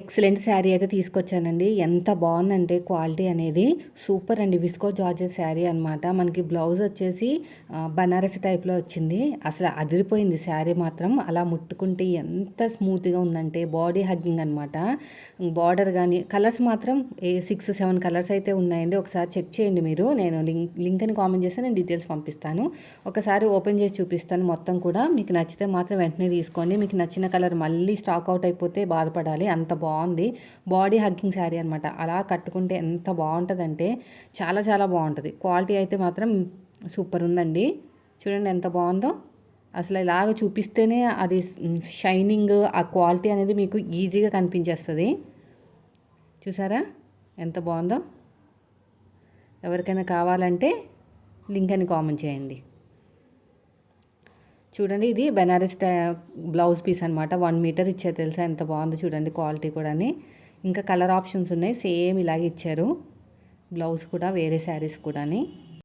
Excellent sari అయితే తీసుకొచ్చానండి. ఎంత బాగుందంటే క్వాలిటీ అనేది సూపర్ అండి. విస్కో జార్జెట్ శారీ అనమాట. మనకి బ్లౌజ్ వచ్చేసి బనారసి టైప్లో వచ్చింది. అసలు అదిరిపోయింది శారీ మాత్రం. అలా ముట్టుకుంటే ఎంత స్మూత్గా ఉందంటే బాడీ హగ్గింగ్ అనమాట. బార్డర్ కానీ కలర్స్ మాత్రం 6-7 కలర్స్ అయితే ఉన్నాయండి. ఒకసారి చెక్ చేయండి మీరు. నేను లింక్ అని కామెంట్ చేస్తే నేను డీటెయిల్స్ పంపిస్తాను. ఒకసారి ఓపెన్ చేసి చూపిస్తాను మొత్తం కూడా. మీకు నచ్చితే మాత్రం వెంటనే తీసుకోండి. మీకు నచ్చిన కలర్ మళ్ళీ స్టాక్ అవుట్ అయిపోతే బాధపడాలి. అంత బాగుంది. బాడీ హగ్గింగ్ శారీ అనమాట. అలా కట్టుకుంటే ఎంత బాగుంటుందంటే చాలా చాలా బాగుంటుంది. క్వాలిటీ అయితే మాత్రం సూపర్ ఉందండి. చూడండి ఎంత బాగుందో. అసలు ఇలాగ చూపిస్తేనే అది షైనింగ్ ఆ క్వాలిటీ అనేది మీకు ఈజీగా కనిపించేస్తుంది. చూసారా ఎంత బాగుందో. ఎవరికైనా కావాలంటే లింక్ అని కామెంట్ చేయండి. చూడండి ఇది బెనారస్ బ్లౌజ్ పీస్ అనమాట. 1 మీటర్ ఇచ్చారు తెలుసా, ఎంత బాగుందో చూడండి క్వాలిటీ కూడా. ఇంకా కలర్ ఆప్షన్స్ ఉన్నాయి, సేమ్ ఇలాగే ఇచ్చారు. బ్లౌజ్ కూడా వేరే శారీస్ కూడా.